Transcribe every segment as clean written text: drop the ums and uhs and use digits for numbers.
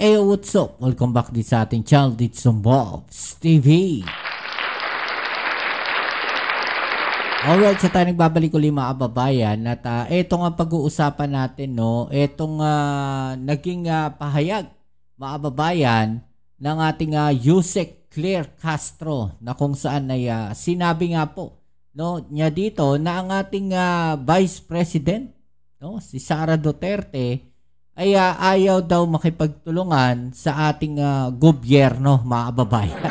Hey, what's up? Welcome back din sa ating channel dito sa Bobs TV. Alright, sa tayo nagbabalik ulit mga kababayan at ito nga pag-uusapan natin, no? Itong naging pahayag mga kababayan ng ating Yusek Claire Castro na kung saan ay sinabi nga po, no, niya dito na ang ating Vice President, no, si Sara Duterte ay ayaw daw makipagtulungan sa ating gobyerno mga kababayan.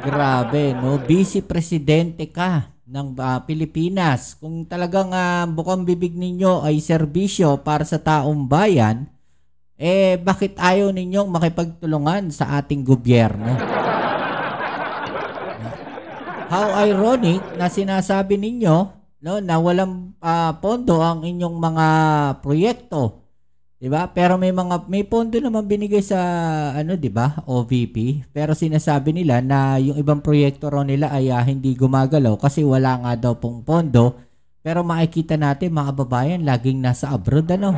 Grabe, no? Vice Presidente ka ng Pilipinas. Kung talagang bukang bibig ninyo ay serbisyo para sa taong bayan, bakit ayaw ninyong makipagtulungan sa ating gobyerno? How ironic na sinasabi ninyo, no, na walang pondo ang inyong mga proyekto. 'Di ba? Pero may pondo naman binigay sa ano, 'di ba? OVP. Pero sinasabi nila na yung ibang proyekto raw nila ay hindi gumagalaw kasi wala nga daw pong pondo. Pero makikita natin mga kababayan laging nasa abroad, ano.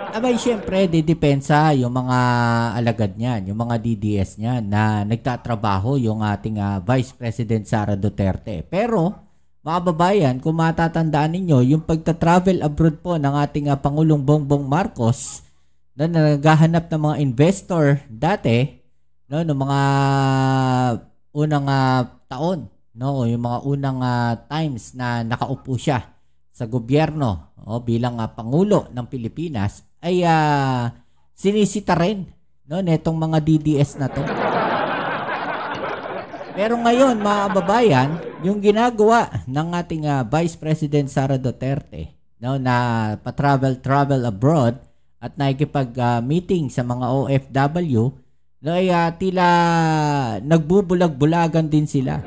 Abay, syempre, didepensa yung mga alagad niyan, yung mga DDS niyan na nagtatrabaho yung ating Vice President Sara Duterte. Pero mga kababayan, kung matatandaan ninyo, yung pagta-travel abroad po ng ating Pangulong Bongbong Marcos na naghahanap ng mga investor dati, no, ng mga unang taon, no, yung mga unang times na nakaupo siya sa gobyerno bilang Pangulo ng Pilipinas, ay sinisita rin, no, netong mga DDS na to. Pero ngayon mga kababayan, yung ginagawa ng ating Vice President Sara Duterte, no, na pa-travel abroad at nakikipag-meeting sa mga OFW, no, ay tila nagbubulag-bulagan din sila.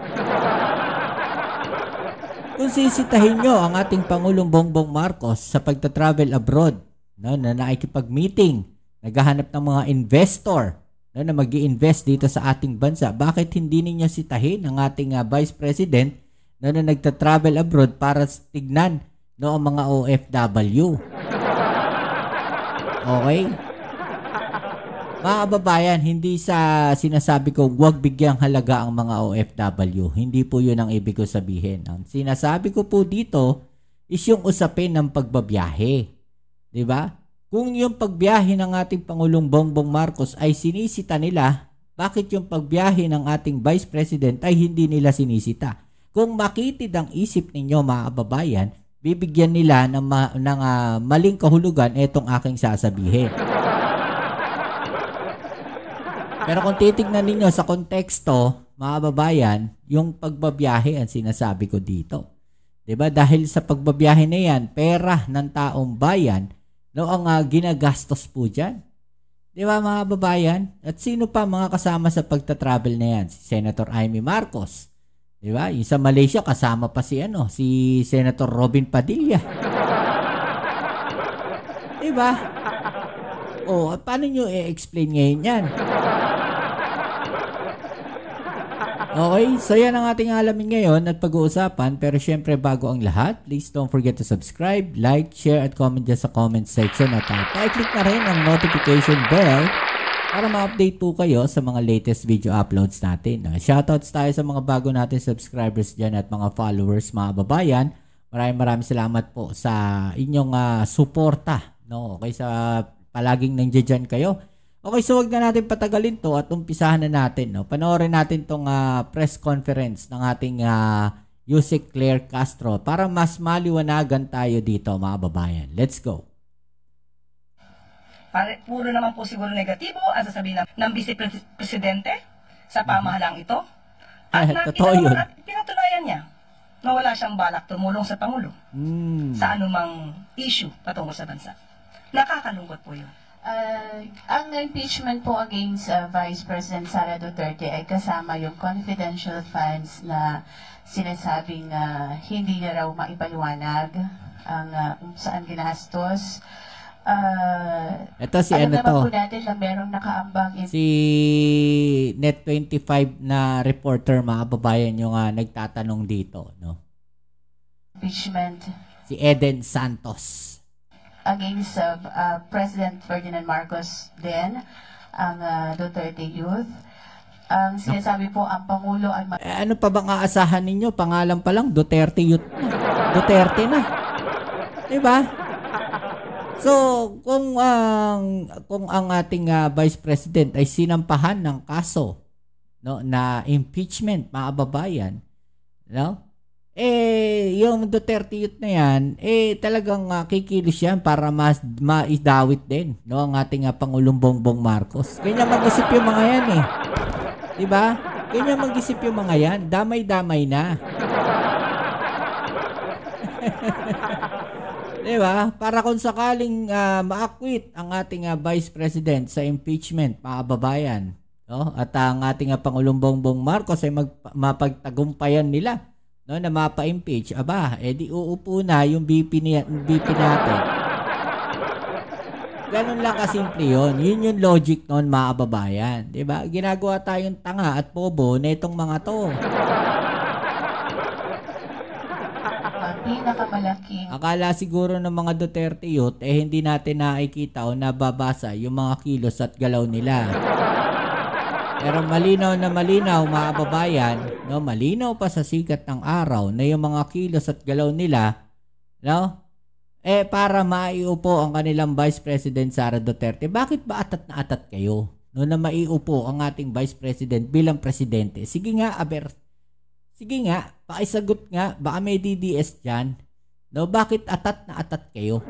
Kung sisitahin nyo ang ating Pangulong Bongbong Marcos sa pagta-travel abroad, no, na nakikipag-meeting, naghahanap ng mga investor, no, na mag-i-invest dito sa ating bansa, bakit hindi ninyo sitahin ang ating Vice President, no, na nagta-travel abroad para tignan, no, ang mga OFW? Okay? Mga kababayan, hindi sa sinasabi ko huwag bigyang halaga ang mga OFW. Hindi po yun ang ibig ko sabihin. Ang sinasabi ko po dito is yung usapin ng pagbabiyahe. Diba? Kung yung pagbiyahe ng ating Pangulong Bongbong Marcos ay sinisita nila, bakit yung pagbiyahe ng ating Vice President ay hindi nila sinisita? Kung makitid ang isip ninyo mga kababayan, bibigyan nila ng maling kahulugan itong aking sasabihin. Pero kung titignan ninyo sa konteksto, mga kababayan, yung pagbabiyahe ang sinasabi ko dito. 'Di ba? Dahil sa pagbabiyahe na yan, pera ng taong bayan, no, ang ginagastos po diyan. 'Di ba mga kababayan? At sino pa mga kasama sa pagta-travel na yan? Si Senator Amy Marcos. 'Di ba? Yung sa Malaysia kasama pa si Senator Robin Padilla. 'Di ba? Oh, paano nyo i-explain ngayon yan? Okay, so yan ang ating alamin ngayon at pag-uusapan. Pero syempre bago ang lahat, please don't forget to subscribe, like, share at comment dyan sa comment section. At pa-click na rin ang notification bell para ma-update po kayo sa mga latest video uploads natin. Shoutouts tayo sa mga bago natin subscribers dyan at mga followers, mga babayan. Maraming salamat po sa inyong suporta. No? Okay, sa palaging nandiyan kayo. Okay, so wag na natin patagalin to at umpisahan na natin. No? Panoorin natin tong press conference ng ating Yusek Claire Castro para mas maliwanagan tayo dito mga babayan. Let's go. Puro naman po siguro negatibo ang sasabihin ng Vice Presidente sa pamahalang ito. At totoo yun. Pinatunayan niya na wala siyang balak tumulong sa Pangulo sa anumang issue patungkol sa bansa. Nakakalungkot po yun. Ang impeachment po against Vice President Sara Duterte ay kasama yung confidential funds na sinasabing hindi na raw maipaliwanag ang saan ginastos. Ito si ano to? Po natin na merong nakaambang si Net25 na reporter, mga babayan yung nagtatanong dito, no? Impeachment. si Eden Santos. Against President Ferdinand Marcos din, ang Duterte Youth. Ang sinasabi po, ang Pangulo ay... Ano pa bang aasahan ninyo? Pangalan pa lang, Duterte Youth na. Duterte na. Diba? So, kung ang ating Vice President ay sinampahan ng kaso, no, na impeachment, mga kababayan, no? Yung Duterte Youth na yan, talagang kikilos yan para maidawit din, no, ang ating Pangulong Bongbong Marcos. Ganyan mag-isip yung mga yan diba? Ganyan mag-isip yung mga yan. Damay-damay na. Diba? Para kung sakaling ma-acquit ang ating Vice President sa impeachment, mga kababayan, no? At ang ating Pangulong Bongbong Marcos ay mapagtagumpayan nila, no, na mapa-impeach, di uupo na yung BP natin. Ganun lang kasimple yun. Yun yung logic nun, mga kababayan. Diba? Ginagawa tayong tanga at bobo na itong mga to. Pinakamalaking... Akala siguro ng mga Duterte Youth, hindi natin nakikita o nababasa yung mga kilos at galaw nila. Pero malinaw na malinaw, mga kababayan, no, malinaw pa sa sikat ng araw na yung mga kilos at galaw nila, no, para maiupo ang kanilang Vice President Sara Duterte. Bakit ba atat na atat kayo, no, na maiupo ang ating Vice President bilang presidente? Sige nga, sige nga, pakisagot nga, baka may DDS dyan. No, bakit atat na atat kayo?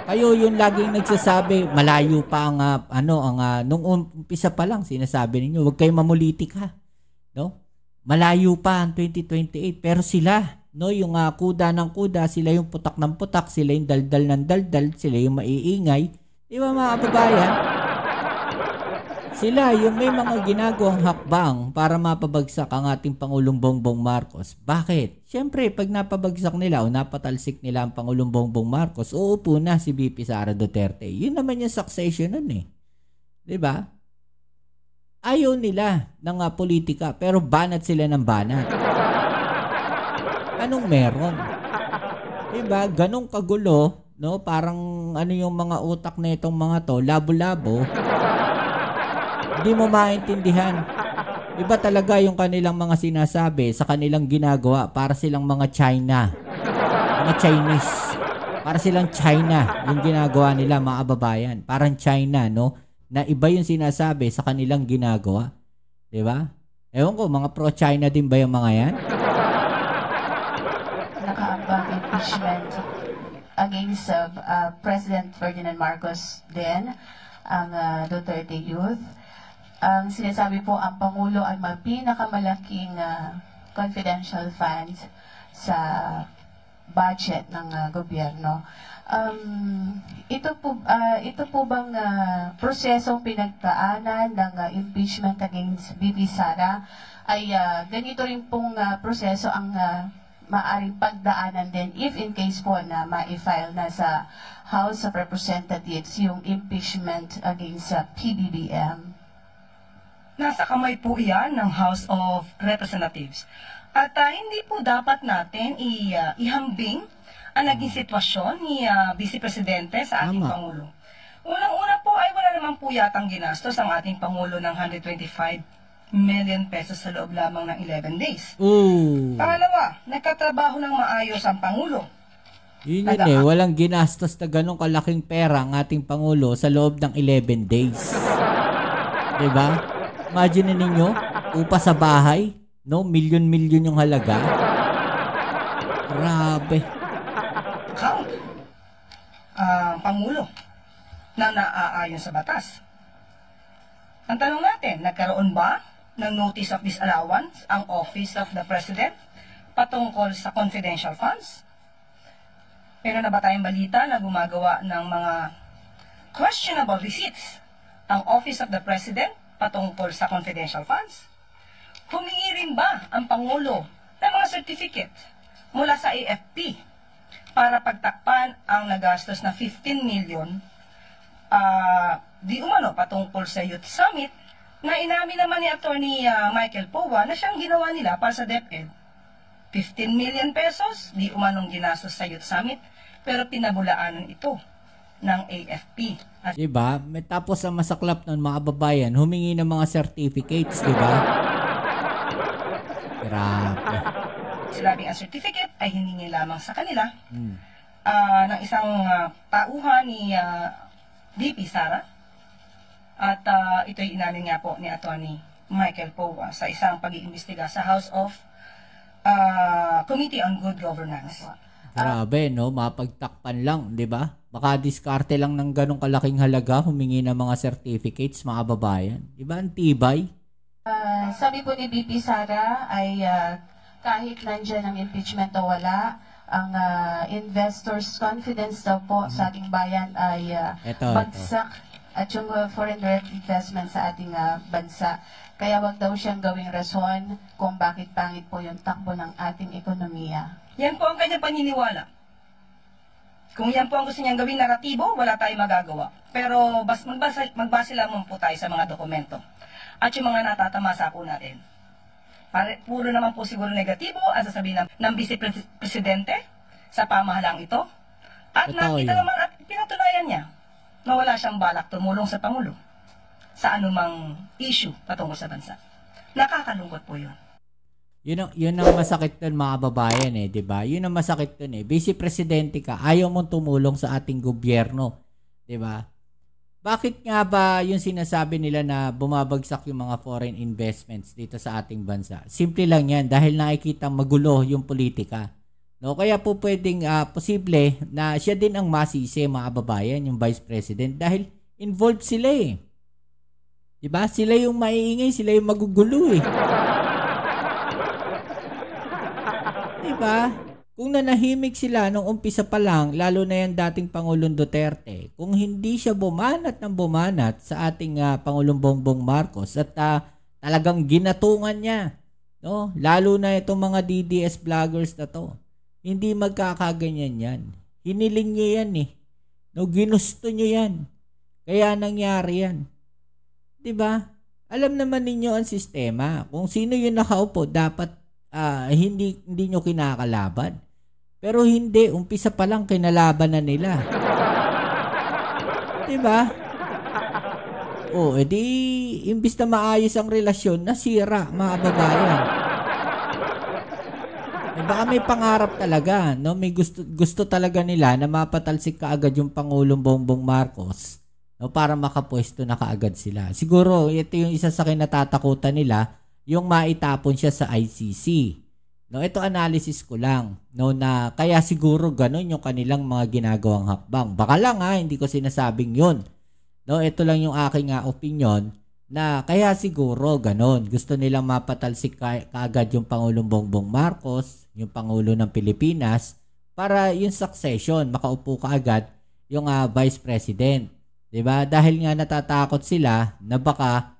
Kayo yung laging nagsasabi, malayo pa ang nung umpisa pa lang sinasabi ninyo, huwag kayong mamulitik ha. No? Malayo pa ang 2028, pero sila, no, yung kuda ng kuda, sila yung putak ng putak, sila yung daldal ng daldal, sila yung maiingay. Di ba, mga kababayan? Sila yung may mga ginagawang hakbang para mapabagsak ang ating Pangulong Bongbong Marcos. Bakit? Siyempre, pag napabagsak nila o napatalsik nila ang Pangulong Bongbong Marcos, uupo na si VP Sara Duterte. Yun naman yung succession nun Diba? Ayaw nila ng politika, pero banat sila ng banat. Anong meron? Diba? Ganong kagulo, no? Parang yung mga utak na itong mga to, labo-labo. Hindi mo maintindihan. Iba talaga yung kanilang mga sinasabi sa kanilang ginagawa, para silang mga China. Mga Chinese. Para silang China yung ginagawa nila, mga kababayan. Parang China, no? Na iba yung sinasabi sa kanilang ginagawa. Diba? Ewan ko, mga pro-China din ba yung mga yan? Nakaambang impeachment against President Ferdinand Marcos din, ang Duterte Youth. Ang sinasabi po, ang Pangulo ay may pinakamalaking confidential funds sa budget ng gobyerno. Ito po bang prosesong pinagdaanan ng impeachment against VP Sara ay ganito rin pong proseso ang maaring pagdaanan din if in case po na ma-file na sa House of Representatives yung impeachment against PBBM? Nasa kamay po iyan ng House of Representatives. At hindi po dapat natin ihambing ang naging sitwasyon ni Vice Presidente sa ating Pangulo. Unang-una po ay wala naman po yatang ginastos ang ating Pangulo ng 125 million pesos sa loob lamang ng 11 days. Pangalawa, nagkatrabaho ng maayos ang Pangulo. Yun walang ginastos na ganong kalaking pera ang ating Pangulo sa loob ng 11 days. Diba? Imagine ninyo, upa sa bahay, no? Milyon-milyon yung halaga. Grabe. Count Pangulo na naaayon sa batas. Ang tanong natin, nagkaroon ba ng notice of disallowance ang Office of the President patungkol sa confidential funds? Meron na ba tayong balita na gumagawa ng mga questionable receipts ang Office of the President patungkol sa confidential funds? Humingi rin ba ang Pangulo ng mga certificate mula sa AFP para pagtakpan ang nagastos na 15 million di umano patungkol sa Youth Summit na inamin naman ni Attorney Michael Powa na siyang ginawa nila para sa DepEd? 15 million pesos, di umanong ginastos sa Youth Summit, pero pinabulaanan ito ng AFP. At Diba? Tapos ang masaklap nun mga babayan, humingi ng mga certificates, diba? Grabe. sinabing ang certificate ay hiningi lamang sa kanila Hmm. ng isang tauhan ni VP Sara. At ito'y inamin nga po ni Atty. Michael Poe sa isang pag-iimbestiga sa House of Committee on Good Governance. Grabe, no? Mapagtakpan lang, di ba? Baka diskarte lang ng ganong kalaking halaga, humingi ng mga certificates, mga babayan. Di ba? Ang tibay. Sabi po ni VP Sara ay kahit nandyan ang impeachment o wala, ang investors' confidence daw po sa ating bayan ay bagsak at yung foreign direct investment sa ating bansa. Kaya wag daw siyang gawing rason kung bakit pangit po yung takbo ng ating ekonomiya. Yan po ang kanyang paniniwala. Kung yan po ang gusto niyang gawing naratibo, wala tayong magagawa. Pero magbase lamang po tayo sa mga dokumento at yung mga natatamasa po natin. Puro naman po siguro negatibo ang sasabihin ng Vice Presidente sa pamahalang ito. At nakita naman at pinatunayan niya na wala siyang balak tumulong sa Pangulo sa anumang issue patungkol sa bansa. Nakakalungkot po yun. Yun ang masakit dun mga babayan eh, di ba? Yun ang masakit dun eh. Vice Presidente ka, ayaw mong tumulong sa ating gobyerno, di ba? Bakit nga ba yung sinasabi nila na bumabagsak yung mga foreign investments dito sa ating bansa? Simple lang yan dahil nakikita magulo yung politika. No, kaya po pwedeng posible na siya din ang masisi mga babayan, yung Vice President dahil involved sila eh. 'Di ba? Sila yung maiingay, sila yung magugulo eh. 'Di ba? Kung nanahimik sila nung umpisa pa lang, lalo na yan dating Pangulong Duterte, kung hindi siya bumanat ng bumanat sa ating Pangulong Bongbong Marcos at talagang ginatungan niya, no? Lalo na itong mga DDS vloggers na to. Hindi magkakaganyan yan. Hiniling niyo yan eh. No, ginusto niyo yan. Kaya nangyari yan. 'Di ba? Alam naman ninyo ang sistema. Kung sino yung nakaupo, dapat hindi niyo kinakalaban. Pero hindi, umpisa pa lang kinalaban na nila. 'Di ba? Edi imbis na maayos ang relasyon, nasira mga babayan. Baka may pangarap talaga, no? May gusto talaga nila na mapatalsik kaagad yung Pangulong Bongbong Marcos, no, para makapwesto na kaagad sila. Siguro ito yung isa sa kinatatakutan nila, yung maitapon siya sa ICC. No, ito analysis ko lang, no, na kaya siguro ganun yung kanilang mga ginagawang hakbang. Baka lang hindi ko sinasabing yun. No, ito lang yung aking opinion na kaya siguro ganun. Gusto nilang mapatalsik kaagad yung Pangulong Bongbong Marcos, yung Pangulo ng Pilipinas, para yung succession, makaupo kaagad yung Vice President. 'Di ba? Dahil nga natatakot sila na baka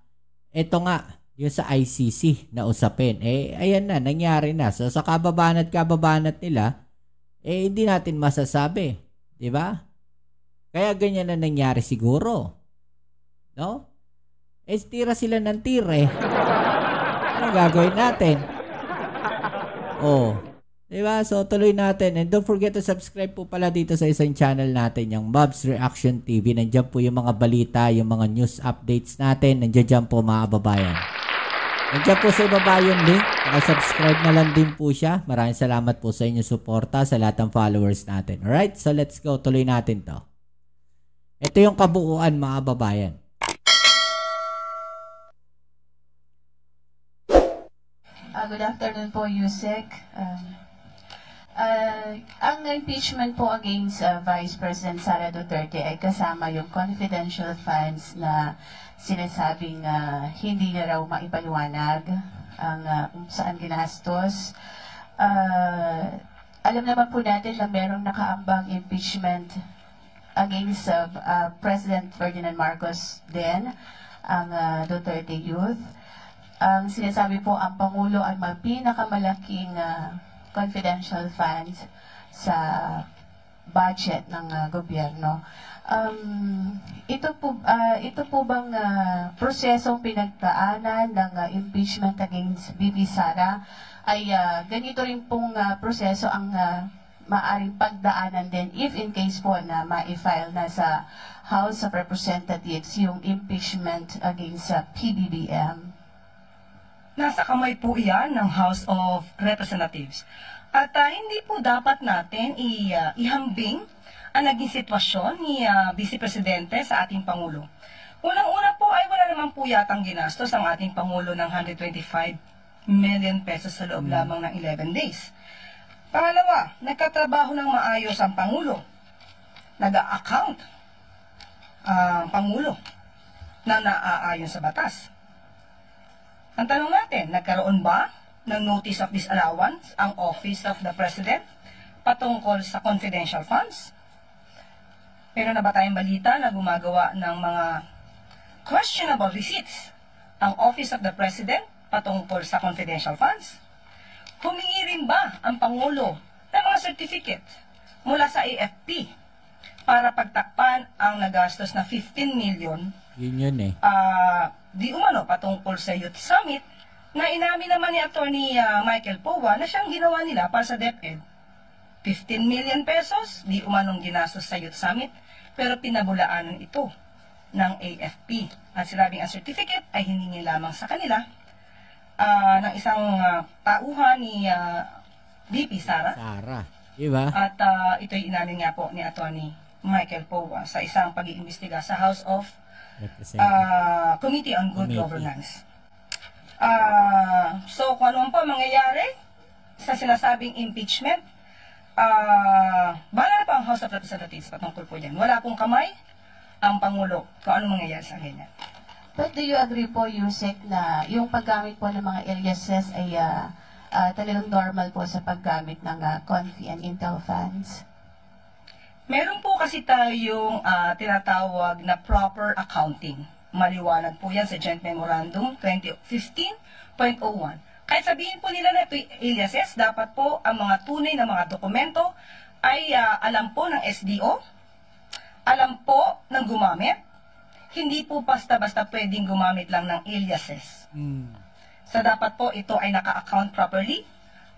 eto nga yung sa ICC na usapin. Ayan na, nangyari na. So sa kababanat nila, hindi natin masasabi. 'Di ba? Kaya ganyan na nangyari siguro. No? Tira sila ng tire. Ano gagawin natin? Diba? So, tuloy natin. And don't forget to subscribe po pala dito sa isang channel natin, yung Bob's Reaction TV. Nandiyan po yung mga balita, yung mga news updates natin. Nandiyan po mga babayan. Nandiyan po sa ibaba yung link. Subscribe na lang din po siya. Maraming salamat po sa inyong suporta sa lahat ng followers natin. Alright? So, let's go. Tuloy natin to. Ito yung kabuuan mga babayan. Good afternoon po, Yusek. Ang impeachment po against Vice President Sara Duterte ay kasama yung confidential funds na sinasabing hindi na raw maipaliwanag ang saan ginastos. Alam naman po natin na merong nakaambang impeachment against President Ferdinand Marcos din, ang Duterte Youth. Ang sinasabi po, ang Pangulo ay may pinakamalaking confidential funds sa budget ng gobyerno. Ito po bang prosesong pinagdaanan ng impeachment against VP Sara ay ganito rin pong proseso ang maaring pagdaanan din if in case po na ma-file na sa House of Representatives yung impeachment against PBBM? Nasa kamay po iyan ng House of Representatives. At hindi po dapat natin ihambing ang naging sitwasyon ni Vice Presidente sa ating Pangulo. Unang-una po ay wala naman po yatang ginastos ang ating Pangulo ng 125 million pesos sa loob lamang ng 11 days. Pangalawa, nagkatrabaho ng maayos ang Pangulo. Nag-a-account ang Pangulo na naaayon sa batas. Ang tanong natin, nagkaroon ba ng notice of disallowance ang Office of the President patungkol sa confidential funds? Pero na ba tayong balita na gumagawa ng mga questionable receipts ang Office of the President patungkol sa confidential funds? Humingi rin ba ang Pangulo ng mga certificate mula sa AFP para pagtakpan ang nagastos na 15 million Yun eh. di umano patungkol sa Youth Summit na inamin naman ni Attorney Michael Powa na siyang ginawa nila para sa DepEd. 15 million pesos, di umanong ginastos sa Youth Summit, pero pinabulaanan ito ng AFP. At sinabing ang certificate ay hiningi lamang sa kanila ng isang tauhan ni VP Sara. Diba? At ito'y inamin nga po ni Attorney Michael Powa sa isang pag-iimbestiga sa House of Committee on Good Governance. So kung ano po mangyayari sa sinasabing impeachment, bahala na po ang House of Representatives patungkol po dyan. Wala pong kamay ang Pangulo kung ano mangyayari sa ganyan. But do you agree po, Yusek, na yung paggamit po ng mga aliases ay talagang normal po sa paggamit ng Confi and Intel funds? Meron po kasi tayong tinatawag na proper accounting. Maliwanag po yan sa Joint Memorandum 2015.01. Kahit sabihin po nila na ito'y aliases, dapat po ang mga tunay na mga dokumento ay alam po ng SDO, alam po ng gumamit, hindi po basta-basta pwedeng gumamit lang ng aliases. So dapat po ito ay naka-account properly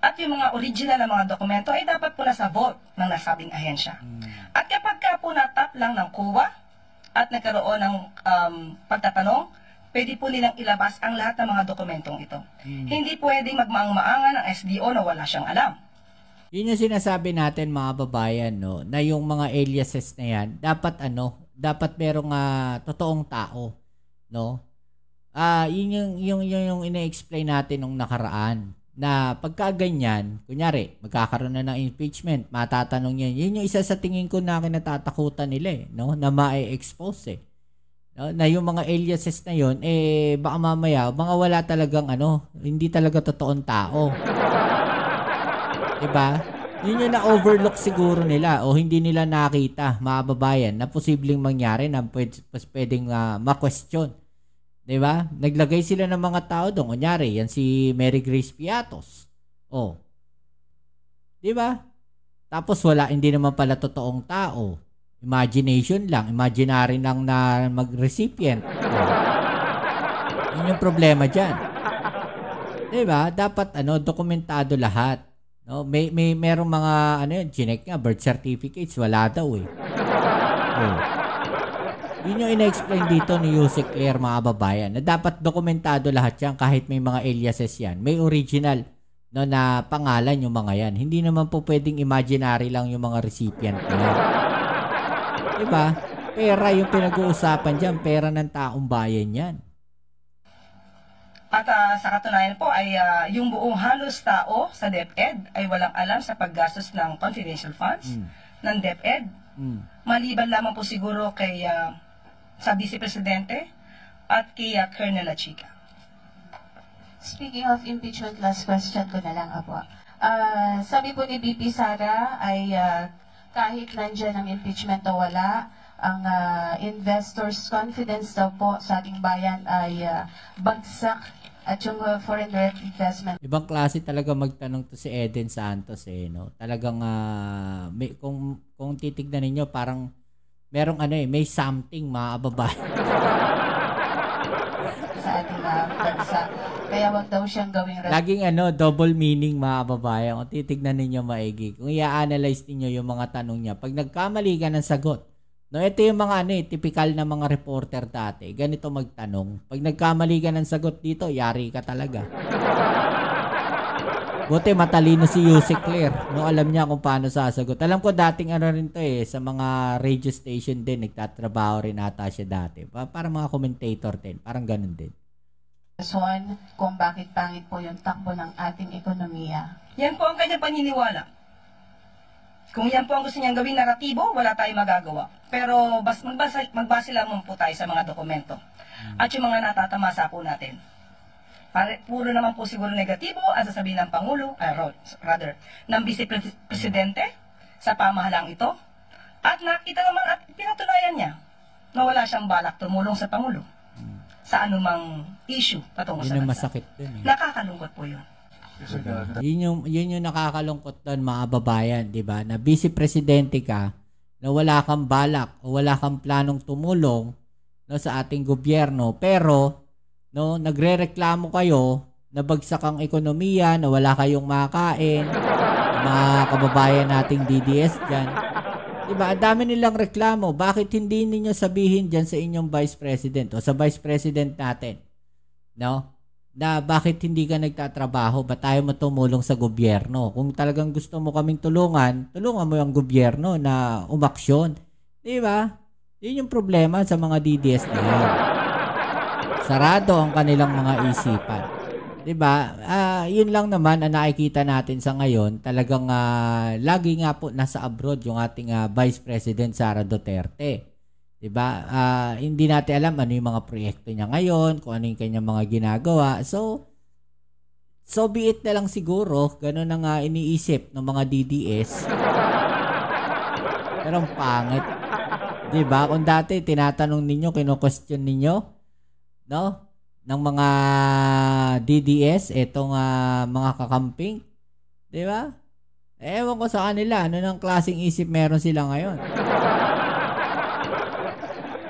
at yung mga original na mga dokumento ay dapat po nasa vault ng nasabing ahensya. At kapag ka po natap lang ng COA at nagkaroon ng pagtatanong, pwede po nilang ilabas ang lahat ng mga dokumentong ito. Hindi pwedeng magmaang-maangan ng SDO na wala siyang alam. Yun yung sinasabi natin mga babayan, no, na yung mga aliases na yan, dapat merong totoong tao, no? Yun yung ina-explain natin nung nakaraan na pagka ganyan, kunyari, magkakaroon na ng impeachment, matatanong yan. Yun yung isa sa tingin ko na kinatatakutan nila, no? Na ma-expose, no? Na yung mga aliases na yun, baka mamaya, mga wala talagang hindi talaga totoong tao. Diba? Yun yung na-overlook siguro nila o hindi nila nakita, mga babayan, na posibleng mangyari na pwedeng ma-question. Diba? Naglagay sila ng mga tao doon. Kunyari, yan si Mary Grace Piatos. Oh. Diba? Tapos hindi naman pala totoong tao. Imagination lang. Imaginary lang na mag-recipient. Oh. Yun yung problema dyan. Diba? Dapat dokumentado lahat. No, merong mga chinek nga birth certificates, wala daw eh. Oh. Yun yung ina-explain dito ni Yusek Claire, mga babayan, na dapat dokumentado lahat yan kahit may mga aliases yan. May original na pangalan yung mga yan. Hindi naman po pwedeng imaginary lang yung mga recipient na yan. Diba? Pera yung pinag-uusapan dyan, pera ng taong bayan yan. At sa katunayan po ay yung buong halos tao sa DepEd ay walang alam sa paggastos ng confidential funds ng DepEd. Maliban lamang po siguro kay sa Vice Presidente at kay Colonel Achica. Speaking of impeachment, last question ko na lang po. Sabi po ni VP Sara ay kahit nandyan ang impeachment o wala, ang investors' confidence daw po sa ating bayan ay bagsak At yung foreign direct investment Ibang klase talaga magtanong to si Eden Santos no. Talagang may, kung titignan niyo parang merong may something mga kababayan. sa ating bansa. Kaya wag daw siyang gawing Laging double meaning mga kababayan. Kung titignan ninyo maigi. Kung i-analyze niyo yung mga tanong niya, pag nagkamali ka ng sagot, no, ito yung mga typical na mga reporter dati. Ganito magtanong. Pag nagkamali ka ng sagot dito, yari ka talaga. Buti matalino si Yusek Claire. No, alam niya kung paano sasagot. Alam ko dating rin to sa mga radio station din. Nagtatrabaho rin ata siya dati. Para mga commentator din. Parang ganun din. rason kung bakit pangit po yung takbo ng ating ekonomiya. Yan po ang kanyang paniniwala. Kung yan po ang gusto niyang gawing naratibo, wala tayong magagawa. Pero magbase lamang po tayo sa mga dokumento. At yung mga natatamasa po natin. Puro naman po siguro negatibo ang sasabihin ng Pangulo, ng Vice Presidente sa pamahalang ito. At nakita naman at pinatunayan niya na wala siyang balak tumulong sa Pangulo sa anumang issue patungkol sa Yun yung bansa. masakit din Nakakalungkot po yun. Yun yung nakakalungkot doon mga babayan, di ba? Na Vice Presidente ka, na wala kang balak o wala kang planong tumulong sa ating gobyerno, pero nagrereklamo kayo na bagsak ang ekonomiya, na wala kayong makakain, mga kababayan nating DDS dyan. Diba? Ang dami nilang reklamo. Bakit hindi ninyo sabihin dyan sa inyong Vice President o sa Vice President natin? Na bakit hindi ka nagtatrabaho? Ba't tayo mo tumulong sa gobyerno? Kung talagang gusto mo kaming tulungan mo yung gobyerno na umaksyon. Diba? Yun yung problema sa mga DDS na yan. Sarado ang kanilang mga isipan. 'Di ba? Yun lang naman ang nakikita natin sa ngayon. Talagang lagi nga po nasa abroad yung ating Vice President Sara Duterte. 'Di ba? Hindi natin alam ano yung mga proyekto niya ngayon, kung ano yung kanyang mga ginagawa. So be it na lang siguro, ganun ang iniisip ng mga DDS. Pero ang pangit. 'Di ba? Kung dati tinatanong ninyo, kino-question ninyo, ng mga DDS, itong mga kakamping, di ba? Ewan ko sa kanila, ano ng klaseng isip meron sila ngayon.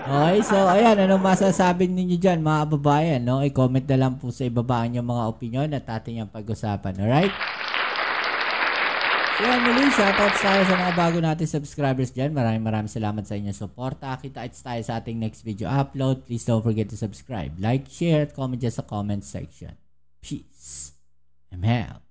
Okay, so ayan, anong masasabi ninyo dyan mga kababayan, I-comment na lang po sa ibabaan yung mga opinion at ating yung pag-usapan, alright? So yan muli, shoutouts tayo sa mga bago natin subscribers dyan. Maraming salamat sa inyong suporta. Kita-its tayo sa ating next video upload. Please don't forget to subscribe, like, share, at comment dyan sa comment section. Peace. I'm out.